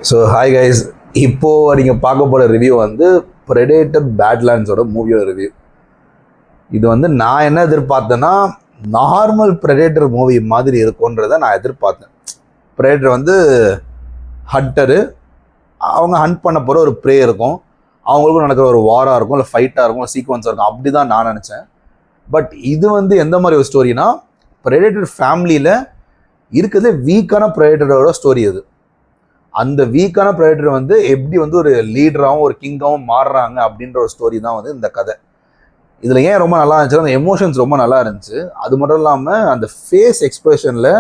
So hi guys, இப்போது நீங்கள் பார்க்க போகிற ரிவ்யூ வந்து ப்ரெடேட்டர் பேட்லேண்ட்ஸோட மூவியோட ரிவ்யூ. இது வந்து நான் என்ன எதிர்பார்த்தேன்னா, நார்மல் ப்ரெடேட்டர் மூவி மாதிரி இருக்கும்ன்றதை நான் எதிர்பார்த்தேன். ப்ரெடேட்டர் வந்து ஹண்டரு, அவங்க ஹண்ட் பண்ண போகிற ஒரு ப்ரே இருக்கும், அவங்களுக்கும் நடக்கிற ஒரு வாராக இருக்கும், இல்லை ஃபைட்டாக இருக்கும், இல்லை சீக்வன்ஸாக இருக்கும், அப்படி தான் நான் நினச்சேன். பட் இது வந்து எந்த மாதிரி ஒரு ஸ்டோரினா, ப்ரெடேட்டர் ஃபேமிலியில் இருக்கிறதுலே வீக்கான ப்ரெடேட்டரோட ஸ்டோரி அது. அந்த வீக்கான ப்ரெடேட்டர் வந்து எப்படி வந்து ஒரு லீடராகவும் ஒரு கிங்காகவும் மாறுறாங்க அப்படின்ற ஒரு ஸ்டோரி தான் வந்து இந்த கதை. இதில் ஏன் ரொம்ப நல்லா இருந்துச்சு, அந்த எமோஷன்ஸ் ரொம்ப நல்லா இருந்துச்சு. அது மட்டும் இல்லாமல் அந்த ஃபேஸ் எக்ஸ்பிரஷனில்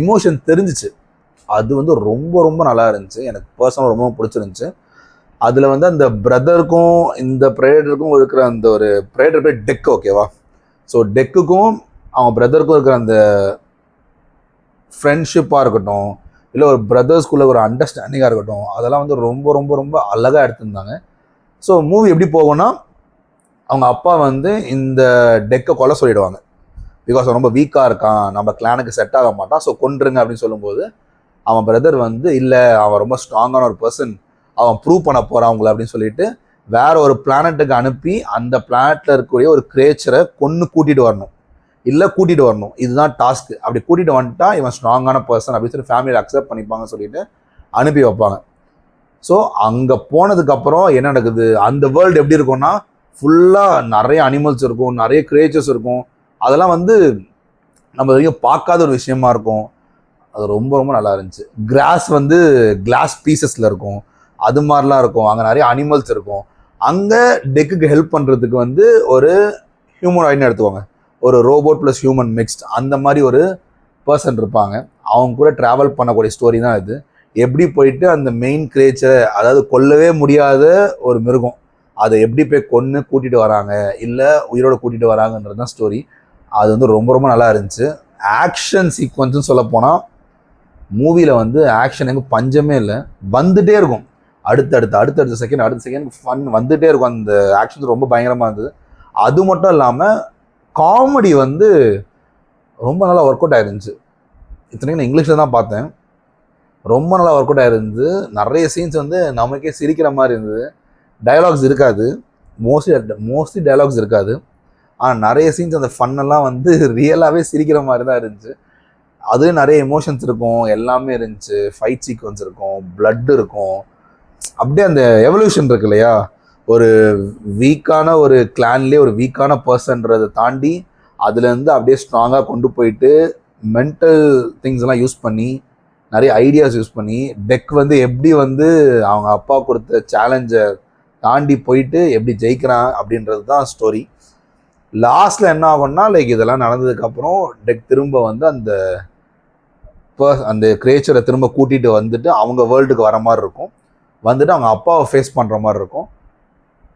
எமோஷன் தெரிஞ்சிச்சு. அது வந்து ரொம்ப ரொம்ப நல்லா இருந்துச்சு. எனக்கு பர்சனலாக ரொம்ப பிடிச்சிருந்துச்சு. அதில் வந்து அந்த பிரதருக்கும் இந்த ப்ரெடேட்டருக்கும் இருக்கிற அந்த ஒரு ப்ரெடேட்டர் பேர் டெக், ஓகேவா? ஸோ டெக்குக்கும் அவங்க பிரதருக்கும் இருக்கிற அந்த ஃப்ரெண்ட்ஷிப்பாக இருக்கட்டும், இல்லை ஒரு பிரதர்ஸ்குள்ளே ஒரு அண்டர்ஸ்டாண்டிங்காக இருக்கட்டும், அதெல்லாம் வந்து ரொம்ப ரொம்ப ரொம்ப அழகாக எடுத்திருந்தாங்க. ஸோ மூவி எப்படி போகும்னா, அவங்க அப்பா வந்து இந்த டெக்கை கொலை சொல்லிடுவாங்க. பிகாஸ் ரொம்ப வீக்காக இருக்கான், நம்ம கிளானுக்கு செட் ஆக மாட்டான், ஸோ கொன்றுங்க அப்படின்னு சொல்லும்போது அவன் பிரதர் வந்து இல்லை, அவன் ரொம்ப ஸ்ட்ராங்கான ஒரு பர்சன், அவன் ப்ரூவ் பண்ண போகிறான் அவங்கள அப்படின்னு சொல்லிட்டு வேற ஒரு பிளானட்டுக்கு அனுப்பி அந்த பிளானட்டில் இருக்கக்கூடிய ஒரு கிரியேச்சரை கூட்டிகிட்டு வரணும், இல்லை கூட்டிகிட்டு வரணும், இதுதான் டாஸ்க்கு. அப்படி கூட்டிகிட்டு வந்துட்டா இவன் ஸ்ட்ராங்கான பர்சன் அப்படின்னு சொல்லி ஃபேமிலியில் அக்செப்ட் பண்ணிப்பாங்கன்னு சொல்லிட்டு அனுப்பி வைப்பாங்க. ஸோ அங்கே போனதுக்கப்புறம் என்ன நடக்குது, அந்த வேர்ல்டு எப்படி இருக்கும்னா, ஃபுல்லாக நிறைய அனிமல்ஸ் இருக்கும், நிறைய கிரியேச்சர்ஸ் இருக்கும். அதெல்லாம் வந்து நம்ம வரைக்கும் பார்க்காத ஒரு விஷயமா இருக்கும். அது ரொம்ப ரொம்ப நல்லா இருந்துச்சு. கிராஸ் வந்து கிளாஸ் பீசஸில் இருக்கும், அது மாதிரிலாம் இருக்கும். அங்கே நிறைய அனிமல்ஸ் இருக்கும். அங்கே டெக்குக்கு ஹெல்ப் பண்ணுறதுக்கு வந்து ஒரு ஹியூமனாய்டுன்னு எடுத்துவாங்க, ஒரு ரோபோட் ப்ளஸ் ஹியூமன் மிக்ஸ்ட், அந்த மாதிரி ஒரு பர்சன் இருப்பாங்க. அவங்க கூட ட்ராவல் பண்ணக்கூடிய ஸ்டோரி தான் இது. எப்படி போயிட்டு அந்த மெயின் கிரியேச்சரை, அதாவது கொல்லவே முடியாத ஒரு மிருகம், அதை எப்படி போய் கொன்று கூட்டிகிட்டு வராங்க, இல்லை உயிரோடு கூட்டிகிட்டு வராங்கன்றது தான் ஸ்டோரி. அது வந்து ரொம்ப ரொம்ப நல்லா இருந்துச்சு. ஆக்ஷன் சீக்வன்ஸுன்னு சொல்லப்போனால் மூவியில் வந்து ஆக்ஷன் எங்கே பஞ்சமே இல்லை, வந்துகிட்டே இருக்கும். அடுத்த செகண்ட் ஃபன் வந்துகிட்டே இருக்கும். அந்த ஆக்ஷன் ரொம்ப பயங்கரமாக இருந்தது. அது மட்டும் இல்லாமல் காமெடி வந்து ரொம்ப நல்லா ஒர்க் அவுட் ஆகிருந்துச்சு. இத்தனைக்கும் நான் இங்கிலீஷில் தான் பார்த்தேன். ரொம்ப நல்லா ஒர்க் அவுட் ஆகிருந்து. நிறைய சீன்ஸ் வந்து நமக்கே சிரிக்கிற மாதிரி இருந்தது. டயலாக்ஸ் இருக்காது, மோஸ்ட்லி டயலாக்ஸ் இருக்காது. ஆனால் நிறைய சீன்ஸ் அந்த ஃபன்னெல்லாம் வந்து ரியலாகவே சிரிக்கிற மாதிரி தான் இருந்துச்சு. அதுவும் நிறைய எமோஷன்ஸ் இருக்கும், எல்லாமே இருந்துச்சு. ஃபைட் சீக்வன்ஸ் இருக்கும், பிளட் இருக்கும். அப்படியே அந்த எவல்யூஷன் இருக்கு இல்லையா, ஒரு வீக்கான ஒரு கிளான்லேயே ஒரு வீக்கான பர்சன்றதை தாண்டி அதுலேருந்து அப்படியே ஸ்ட்ராங்காக கொண்டு போயிட்டு மென்டல் திங்ஸ் எல்லாம் யூஸ் பண்ணி, நிறைய ஐடியாஸ் யூஸ் பண்ணி டெக் வந்து எப்படி வந்து அவங்க அப்பா கொடுத்த சேலஞ்சை தாண்டி போயிட்டு எப்படி ஜெயிக்கிறான் அப்படின்றது தான் ஸ்டோரி. லாஸ்ட்டில் என்ன ஆகும்னா, லைக் இதெல்லாம் நடந்ததுக்கப்புறம் டெக் திரும்ப வந்து அந்த கிரியேச்சரை திரும்ப கூட்டிகிட்டு வந்துட்டு அவங்க வேர்ல்டுக்கு வர மாதிரி இருக்கும். வந்துட்டு அவங்க அப்பாவை ஃபேஸ் பண்ணுற மாதிரி இருக்கும்.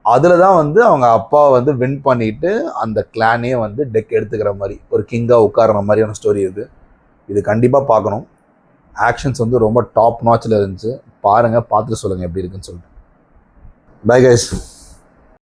அதில் தான் வந்து அவங்க அப்பாவை வந்து வின் பண்ணிட்டு அந்த கிளானே வந்து டெக் எடுத்துக்கிற மாதிரி ஒரு கிங்காக உட்கார்ற மாதிரியான ஸ்டோரி இது. இது கண்டிப்பாக பார்க்கணும். ஆக்ஷன்ஸ் வந்து ரொம்ப டாப் நாச்சில் இருந்துச்சு. பாருங்கள், பார்த்துட்டு சொல்லுங்கள் எப்படி இருக்குன்னு சொல்லிட்டு. Bye guys.